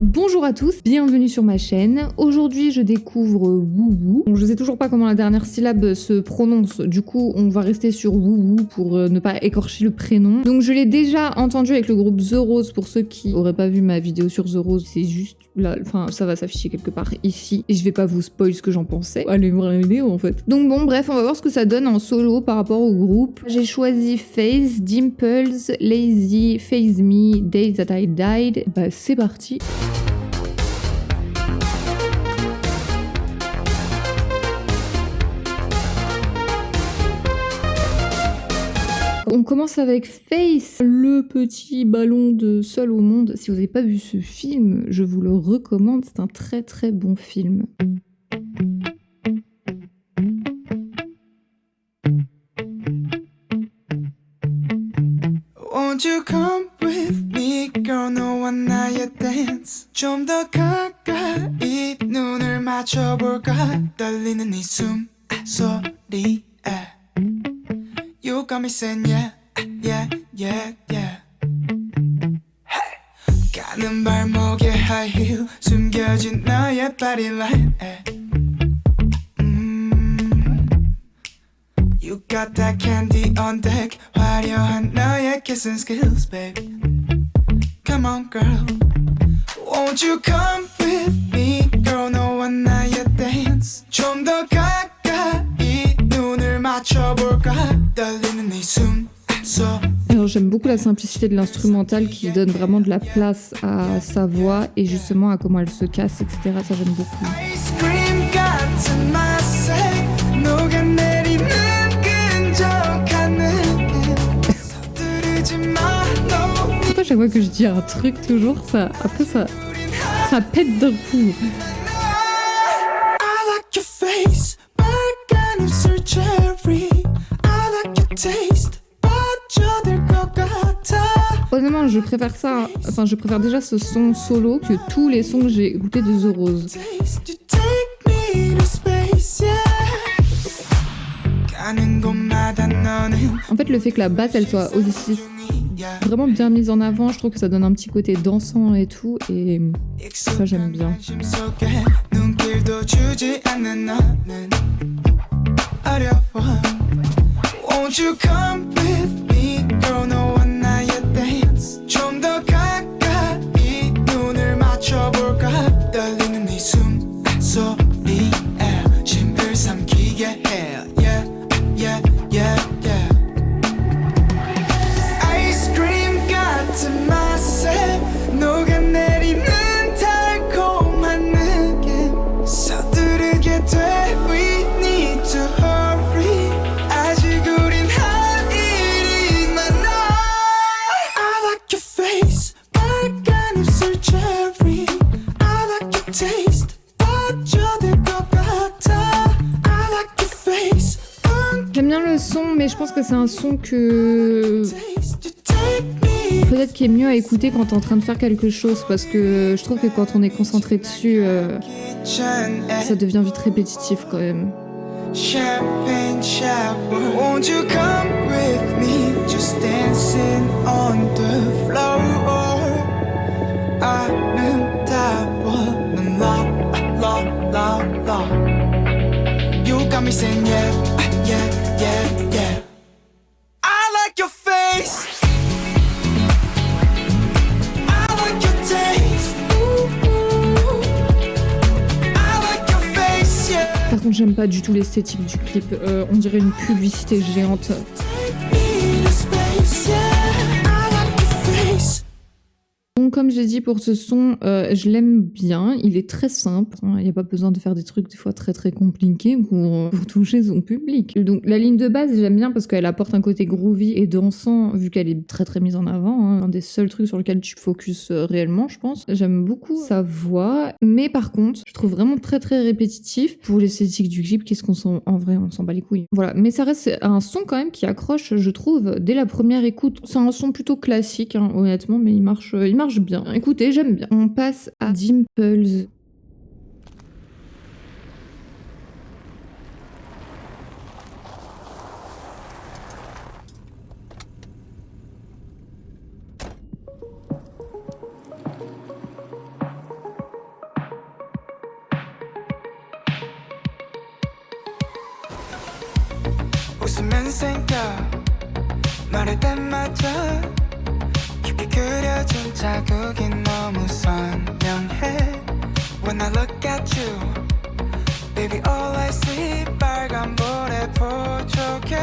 Bonjour à tous, bienvenue sur ma chaîne. Aujourd'hui je découvre Woowoo. Bon, je sais toujours pas comment la dernière syllabe se prononce, du coup on va rester sur Woowoo pour ne pas écorcher le prénom. Donc je l'ai déjà entendu avec le groupe The Rose, pour ceux qui auraient pas vu ma vidéo sur The Rose, c'est juste là, enfin ça va s'afficher quelque part ici. Et je vais pas vous spoil ce que j'en pensais, allez voir la vidéo en fait. Donc bon bref, on va voir ce que ça donne en solo par rapport au groupe. J'ai choisi Face, Dimples, Lazy, Phase Me, Days That I Died. Bah c'est parti. On commence avec Face, le petit ballon de Seul au monde. Si vous n'avez pas vu ce film, je vous le recommande, c'est un très très bon film. Won't you come with me, girl? 너와 나의 dance. 좀 더 가까이 눈을 맞춰볼까? 떨리는 이 숨소리에 You got me saying yeah, yeah, yeah, yeah. Hey. 가는 발목에 high heel 숨겨진 너의 body line. You got that candy on deck. 화려한 너의 kissing skills, baby. Come on, girl. Won't you come with me, girl? 너와 나의 dance. 좀 더 가까이 눈을 맞춰볼까? 떨리는 이 숨소리. Alors j'aime beaucoup la simplicité de l'instrumental qui donne vraiment de la place à sa voix et justement à comment elle se casse, etc. Ça j'aime beaucoup. Ice cream 같은 맛에 녹아내리는 끈적한 느낌. 서두르지 마, no. Pourquoi chaque fois que je dis un truc toujours, ça après ça pète d'un coup. I like your face, 빨간 입술 cherry. I like your taste, 빠져들 것 같아. Honnêtement, je préfère ça, enfin je préfère déjà ce son solo que tous les sons que j'ai écoutés de The Rose. Taste, you take me to space, yeah. 가는 곳마다 너는 En fait, le fait que la basse elle soit aussi yeah. vraiment bien mise en avant, je trouve que ça donne un petit côté dansant et tout, et ça j'aime bien. 관심 속에 눈길도 주지 않는 너는 어려워. Won't you come with me, girl? 너와 나의 dance. 좀 더 가까이 눈을 맞춰볼까? 떨리는 이 숨소리에 심을 삼키게 해. Yeah, yeah, yeah, yeah. 아이스크림 같은 맛에 녹아내리는 달콤한 느낌. 서두르게 돼. We need to hurry. 아직 우린 할 일이 많아. I like your face, 빨간 입술 cherry. I like your taste, 빠져들 것 같아. I like your face, J'aime bien le son, mais je pense que c'est un son que taste, you take me. peut-être qui est mieux à écouter quand t'es en train de faire quelque chose, parce que je trouve que quand on est concentré dessus, kitchen ça devient vite répétitif quand même. champagne shower. Won't you come with me? Just dancing on the floor. 아름다워 넌 la. You got me saying yeah, yeah, yeah, yeah. I like your face. I like your taste. Ooh. I like your face, yeah. Par contre, j'aime pas du tout l'esthétique du clip. On dirait une publicité géante. Take me to space, yeah. I like your face. Donc, comme j'ai dit pour ce son, je l'aime bien. Il est très simple. Il n'y a pas besoin de faire des trucs des fois très très compliqués pour toucher son public. Donc, la ligne de base, j'aime bien parce qu'elle apporte un côté groovy et dansant, vu qu'elle est très très mise en avant. Hein. Un des seuls trucs sur lequel tu focuses réellement, je pense. J'aime beaucoup sa voix. Mais par contre, je trouve vraiment très très répétitif. Pour l'esthétique du clip, qu'est-ce qu'on s'en... En vrai, on s'en bat les couilles. Voilà. Mais ça reste un son quand même qui accroche, je trouve, dès la première écoute. C'est un son plutôt classique, hein, honnêtement, mais il marche bien. Écoutez, j'aime bien. On passe à Dimples. 고민이 생겨 말할 때마다 깊게 그려진 자국이 너무 선명해 When I look at you Baby all I see 빨간불에 포촉해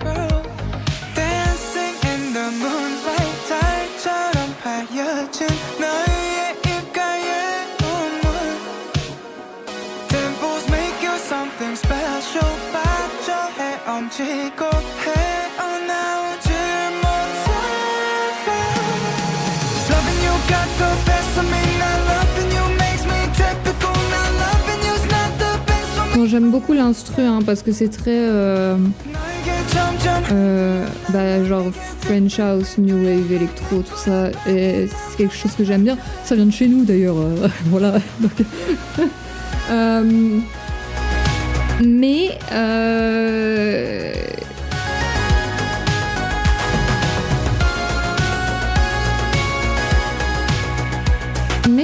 Girl Dancing in the moonlight 달처럼 하얘진 너의 입가에 눈물 Dimples make you something special 빠져 헤엄치고 헤어나오질 못해 Loving you got the best of me Not loving you makes me typical Not loving you's not the best of me Bon, j'aime beaucoup l'instru hein, parce que c'est très genre French House, New Wave, électro, tout ça. Et c'est quelque chose que j'aime bien. Ça vient de chez nous d'ailleurs. Voilà. Donc, mais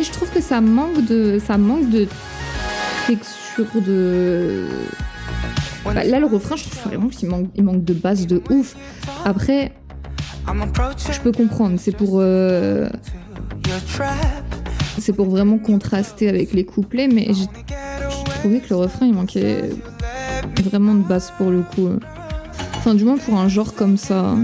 je trouve que ça manque de texture de. Bah, là, le refrain, je trouve vraiment qu'il manque de base de ouf. Après, je peux comprendre. C'est pour vraiment contraster avec les couplets, mais j'ai trouvé que le refrain, il manquait vraiment de base pour le coup. Enfin, du moins pour un genre comme ça.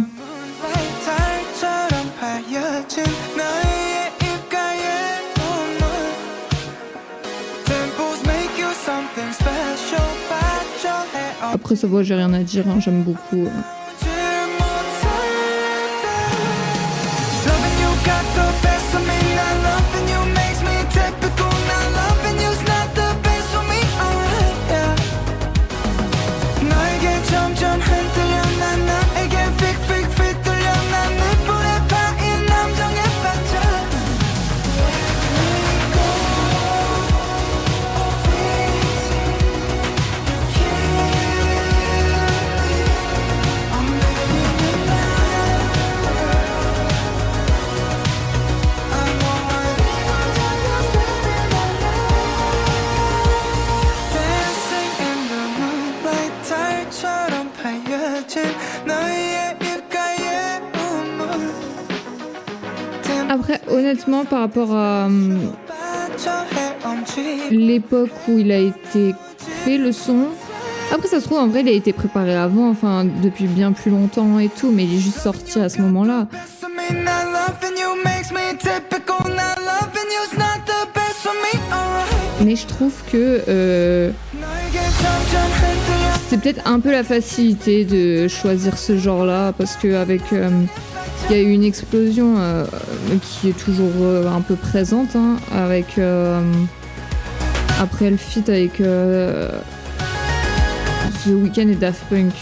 Après, ça va, j'ai rien à dire, hein, j'aime beaucoup. Après, honnêtement, par rapport à l'époque où il a été fait, le son... Après, ça se trouve, en vrai, il a été préparé avant, enfin, depuis bien plus longtemps et tout, mais il est juste sorti à ce moment-là. Mais je trouve que... c'est peut-être un peu la facilité de choisir ce genre-là, parce qu'avec... il y a eu une explosion qui est toujours un peu présente, hein, avec... après le feat avec The Weeknd et Daft Punk.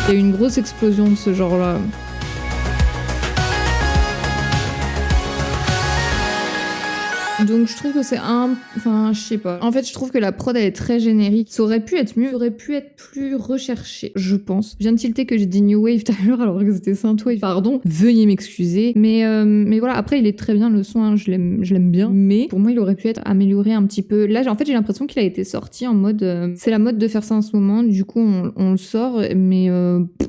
Il y a eu une grosse explosion de ce genre-là. Donc je trouve que c'est enfin je sais pas. En fait je trouve que la prod elle est très générique. Ça aurait pu être mieux, ça aurait pu être plus recherché, je pense. Je viens de tilter que j'ai dit New Wave tout à l'heure alors que c'était Synthwave. Pardon, veuillez m'excuser. Mais voilà, après il est très bien le son, hein, je l'aime bien. Mais pour moi il aurait pu être amélioré un petit peu. Là en fait j'ai l'impression qu'il a été sorti en mode... c'est la mode de faire ça en ce moment, du coup on le sort, mais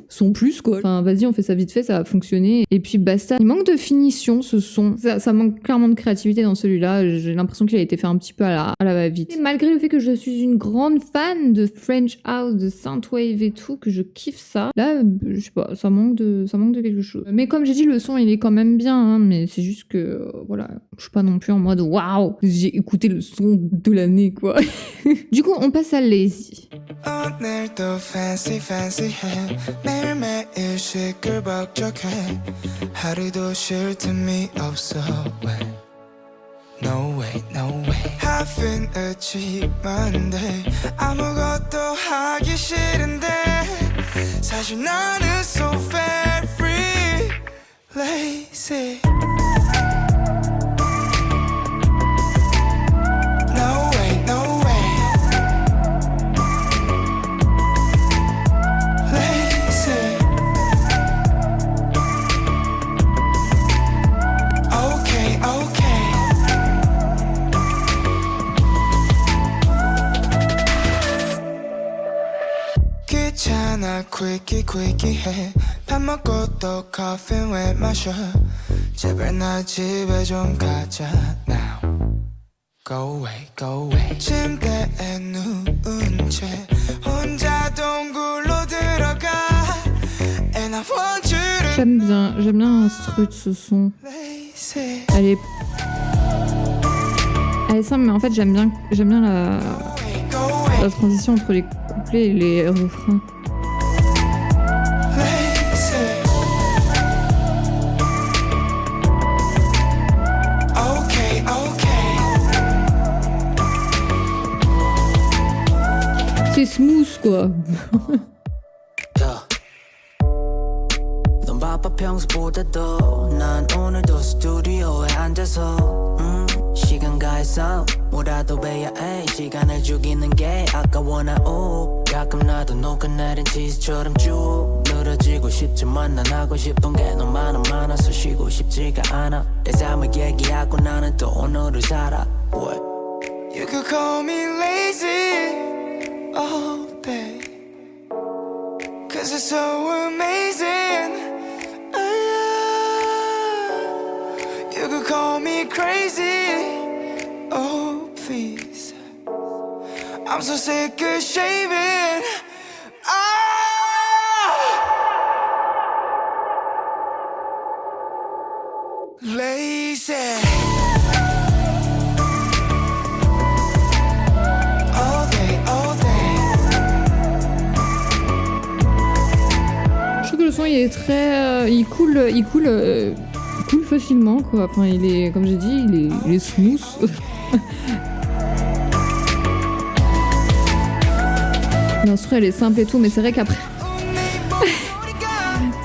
son plus quoi. Enfin vas-y on fait ça vite fait, ça va fonctionner. Et puis basta. Il manque de finition ce son. Ça manque clairement de créativité dans celui-là. J'ai l'impression qu'il a été fait un petit peu à la va-vite. Et malgré le fait que je suis une grande fan de French House, de Synthwave et tout, que je kiffe ça, là, je sais pas, ça manque de quelque chose. Mais comme j'ai dit, le son, il est quand même bien, hein, mais c'est juste que, voilà, je suis pas non plus en mode waouh, j'ai écouté le son de l'année, quoi. Du coup, on passe à Lazy. 오늘도 fancy fancy해 매일매일 시끌벅적해 하루도 쉴 틈이 없어 No way, no way I've been achievement 아무것도 하기 싫은데 사실 나는 so very free lazy No way, no way Lazy Okay, okay 귀찮아 quickie quickie 해 밥 먹고 또 coffee 왜 마셔 제발 나 집에 좀 가자 now Go away, go away. 침대에 누운 채 혼자 동굴로 들어가. And I want you to J'aime bien l'instru de ce son. lazy. Elle est simple, mais en fait j'aime bien Go away, la transition entre les couplets et les refrains. lazy. Okay, okay. C'est smooth quoi. Yeah. 넌 바빠 평소보다도 난 오늘도 스튜디오에 앉아서 시간 가해서 뭐라도 해야 해 시간을 죽이는 게 아까워 나 가끔 나도 녹아 내린 치즈처럼 쭉 늘어지고 싶지만 난 하고 싶은 게 너무 많아서 쉬고 싶지가 않아 내 삶을 얘기하고 나는 또 오늘을 살아 What? You could call me lazy all day. Cause it's so amazing. You could call me crazy. Oh, please. I'm so sick of shaving. Lazy. All day, all day. Je trouve que le son il est très, il coule facilement quoi. Enfin il est, comme j'ai dit, il est smooth. L'instru elle est simple et tout, mais c'est vrai qu'après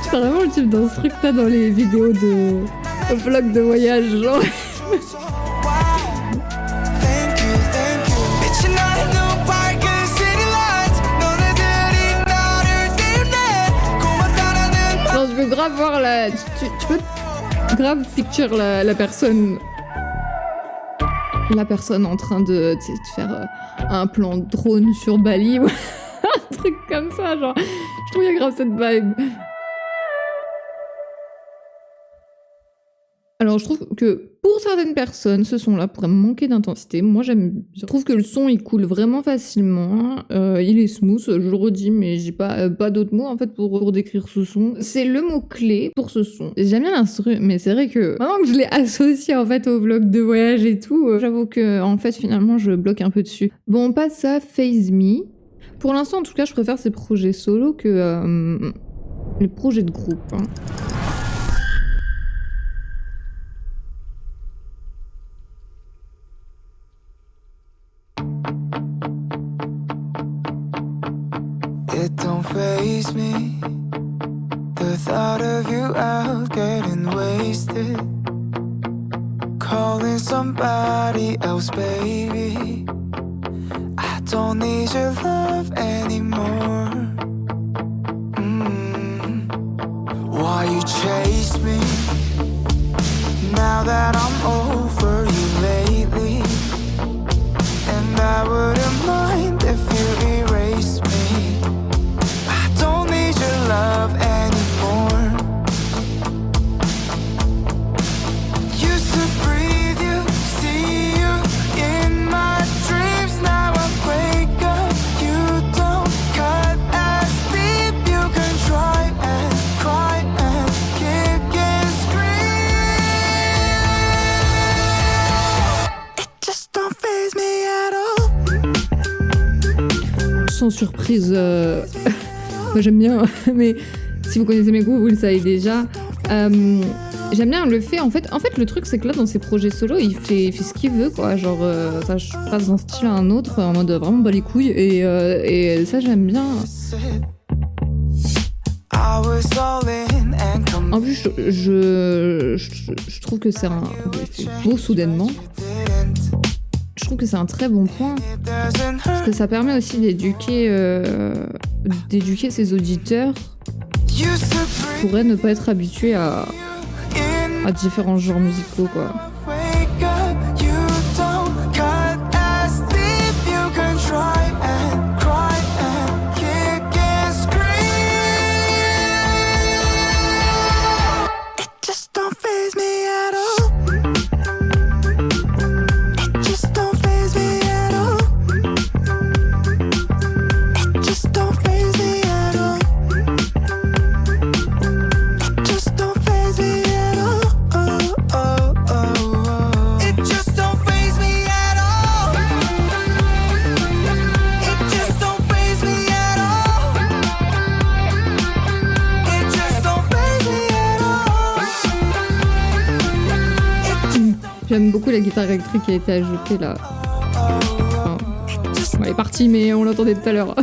c'est vraiment le type d'instru que t'as dans les vidéos de vlog de voyage genre. Thank you, thank you. 빛이 나는 눈 밝은 city lights. 너네들이 나를 띄우네. 고맙다라는 말. Non, je veux grave voir tu peux grave picture la personne en train de faire un plan drone sur Bali ou un truc comme ça, genre. Je trouve qu'il y a grave cette vibe. Alors, je trouve que pour certaines personnes, ce son-là pourrait manquer d'intensité. Moi, j'aime bien. Je trouve que le son, il coule vraiment facilement. Il est smooth, je le redis, mais j'ai pas d'autres mots, en fait, pour décrire ce son. C'est le mot-clé pour ce son. J'aime bien l'instru, mais c'est vrai que maintenant que je l'ai associé, en fait, au vlog de voyage et tout, j'avoue que, en fait, finalement, je bloque un peu dessus. Bon, on passe à Phase Me. Pour l'instant, en tout cas, je préfère ces projets solo que les projets de groupe. Hein. It don't faze me. The thought of you out getting wasted. Calling somebody else, baby. I don't need your love anymore. Why you chase me? Now that I'm over you lately. And I wouldn't mind if you erase me. I don't need your love anymore. Used to breathe you, see you in my dreams. Now I wake up, you don't cut as deep. You can try and cry and kick and scream. It just don't faze me at all. Sans surprise, moi j'aime bien, mais si vous connaissez mes goûts, vous le savez déjà. J'aime bien le fait, en fait le truc c'est que là dans ses projets solo, il fait ce qu'il veut quoi, genre ça je passe d'un style à un autre en mode vraiment bas les couilles et ça j'aime bien. I was all in and come En plus je trouve que c'est beau soudainement. Je trouve que c'est un très bon point. it doesn't Parce hurt. que ça permet aussi d'éduquer ses auditeurs Used to qui pourraient ne pas être habitués à in différents genres musicaux quoi. wake up, you don't cut as deep. You can try and cry and kick and scream. J'aime beaucoup la guitare électrique qui a été ajoutée là. Enfin, bon, elle est partie, mais on l'entendait tout à l'heure.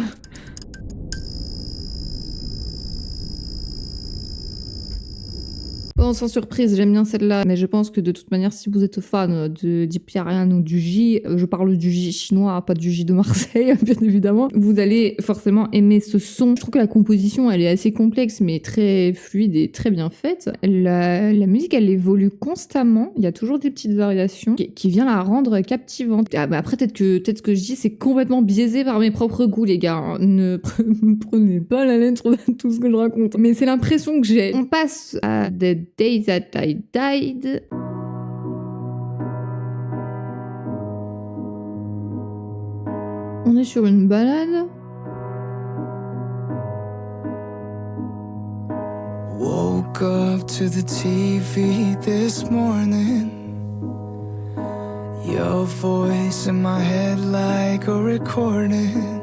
Bon, sans surprise, j'aime bien celle-là, mais je pense que de toute manière, si vous êtes fan de Deep Yarian ou du J, je parle du J chinois, pas du J de Marseille, bien évidemment, vous allez forcément aimer ce son. Je trouve que la composition, elle est assez complexe, mais très fluide et très bien faite. La musique, elle évolue constamment, il y a toujours des petites variations qui viennent la rendre captivante. Ah, bah après, peut-être que ce que je dis, c'est complètement biaisé par mes propres goûts, les gars. Hein. Ne prenez pas la lettre de tout ce que je raconte. Mais c'est l'impression que j'ai. On passe à The Day That I Died. On est sur une balade. Woke up to the TV this morning. Your voice in my head like a recording.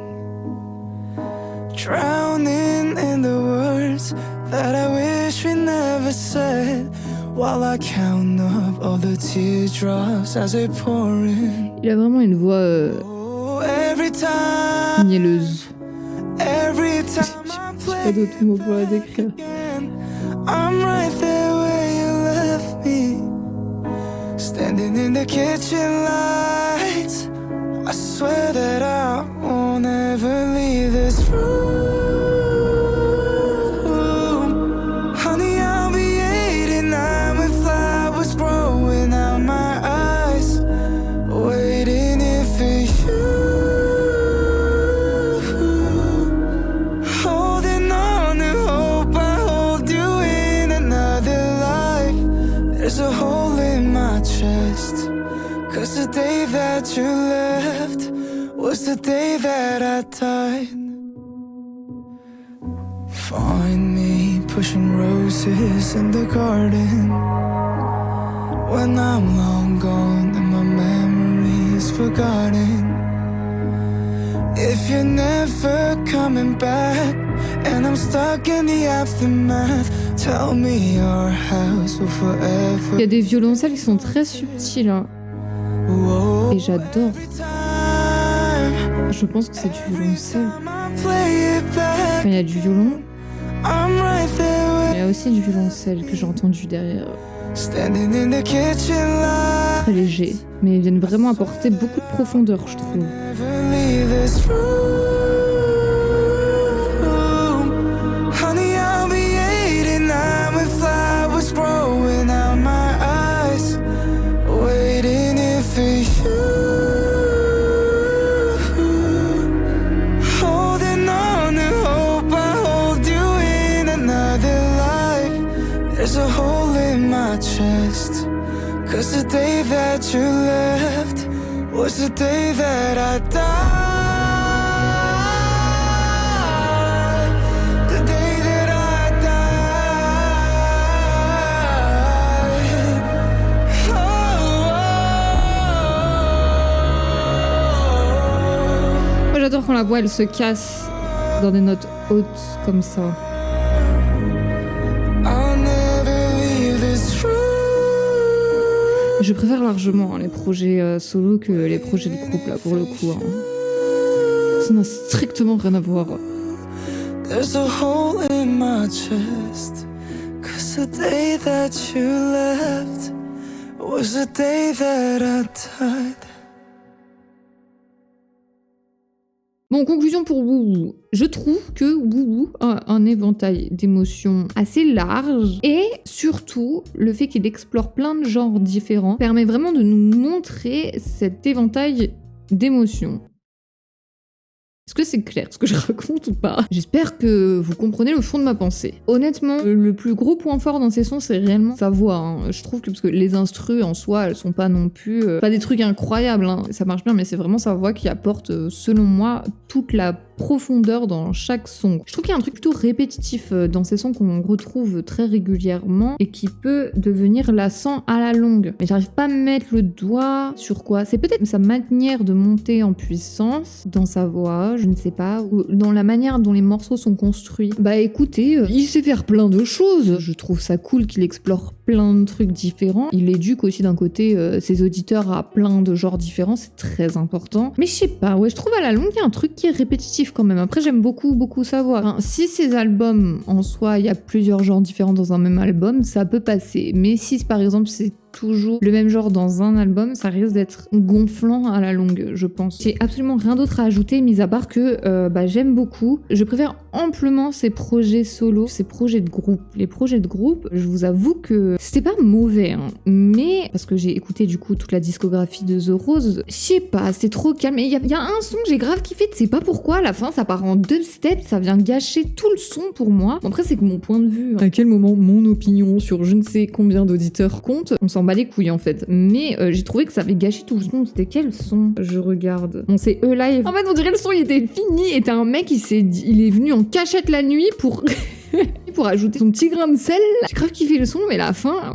Drowning in the words that I wish we never said. While I count up all the teardrops as they pour in. Il a vraiment une voix Every time, mielleuse. every time J'ai pas d'autres mots pour la décrire. I'm right there where you left me. Standing in the kitchen lights. I swear that I won't ever leave this room. Honey, I'll be 89 with flowers growing out my eyes. Waiting here for you. Holding on to hope I hold you in another life. There's a hole in my chest. 'Cause the day that you left was the day that I died. Find me pushing roses in the garden when I'm long gone and my memory is forgotten. If you're never coming back and I'm stuck in the aftermath, tell me your house will forever. Il y a des violoncelles qui sont très subtils. Hein. Whoa, Et j'adore. every time, Je pense que c'est du violoncelle. I play it back. Enfin, il y a du violon, I'm right there il y a aussi du violoncelle que j'ai entendu derrière. standing in the kitchen light. Très léger, mais ils viennent vraiment apporter beaucoup de profondeur, je trouve. Never leave this room. Honey, I'll be 89 with flowers growing out my eyes. Waiting here for you. Holding on to hope I hold you in another life. There's a hole in my chest. 'Cause the day that you left was the day that I died. The day that I died. Oh. Moi j'adore quand la voix elle se casse dans des notes hautes comme ça. I'll never leave this room. Je préfère largement les projets solo que les projets de groupe là pour le coup. Hein. Ça n'a strictement rien à voir. There's a hole in my chest. 'Cause the day that you left was the day that I died. Bon, conclusion pour Woo. Je trouve que Woo a un éventail d'émotions assez large et surtout le fait qu'il explore plein de genres différents permet vraiment de nous montrer cet éventail d'émotions. Est-ce que c'est clair ce que je raconte ou pas? J'espère que vous comprenez le fond de ma pensée. Honnêtement, le plus gros point fort dans ces sons, c'est réellement sa voix. Hein. Je trouve que parce que les instrus en soi, elles sont pas non plus pas des trucs incroyables. Hein. Ça marche bien, mais c'est vraiment sa voix qui apporte, selon moi, toute la profondeur dans chaque son. Je trouve qu'il y a un truc plutôt répétitif dans ces sons qu'on retrouve très régulièrement et qui peut devenir lassant à la longue. Mais j'arrive pas à mettre le doigt sur quoi. C'est peut-être sa manière de monter en puissance dans sa voix, je ne sais pas, ou dans la manière dont les morceaux sont construits. Bah écoutez, il sait faire plein de choses. Je trouve ça cool qu'il explore plein de trucs différents. Il éduque aussi d'un côté ses auditeurs à plein de genres différents, c'est très important. Mais je sais pas, ouais, je trouve à la longue il y a un truc qui est répétitif quand même. Après j'aime beaucoup savoir. Enfin, si ces albums en soi, il y a plusieurs genres différents dans un même album, ça peut passer. Mais si par exemple c'est toujours le même genre dans un album, ça risque d'être gonflant à la longue, je pense. J'ai absolument rien d'autre à ajouter, mis à part que j'aime beaucoup. Je préfère amplement ces projets solo, ces projets de groupe. Les projets de groupe, je vous avoue que c'était pas mauvais, hein, mais parce que j'ai écouté du coup toute la discographie de The Rose, je sais pas, c'est trop calme. Et il y a un son que j'ai grave kiffé, tu sais pas pourquoi, à la fin ça part en dubstep, ça vient gâcher tout le son pour moi. Bon, après c'est que mon point de vue, à quel moment mon opinion sur je ne sais combien d'auditeurs compte, on s'en bat les couilles en fait. Mais j'ai trouvé que ça avait gâché tout le son. C'était quel son? Je regarde. Bon, c'est E-Live. En fait, on dirait le son il était fini et t'as un mec il est venu en cachette la nuit pour pour ajouter son petit grain de sel. J'ai grave kiffé le son, mais la fin...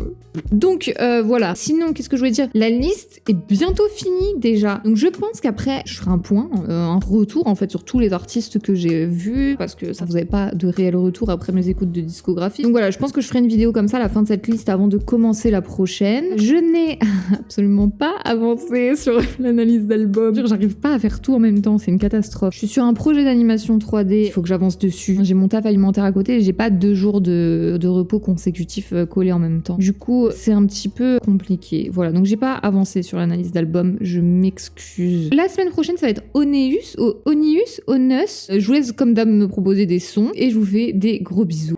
Donc voilà. Sinon, qu'est-ce que je voulais dire? La liste est bientôt finie déjà. Donc je pense qu'après, je ferai un point, un retour en fait sur tous les artistes que j'ai vus, parce que ça vous avait pas de réel retour après mes écoutes de discographie. Donc voilà, je pense que je ferai une vidéo comme ça à la fin de cette liste avant de commencer la prochaine. Je n'ai absolument pas avancé sur l'analyse d'album. J'arrive pas à faire tout en même temps, c'est une catastrophe. Je suis sur un projet d'animation 3D, il faut que j'avance dessus. J'ai mon taf alimentaire à côté et j'ai pas 2 jours de repos consécutifs collés en même temps. Du coup, c'est un petit peu compliqué. Voilà, donc j'ai pas avancé sur l'analyse d'album, je m'excuse. La semaine prochaine, ça va être Onus. Je vous laisse comme d'hab me proposer des sons et je vous fais des gros bisous.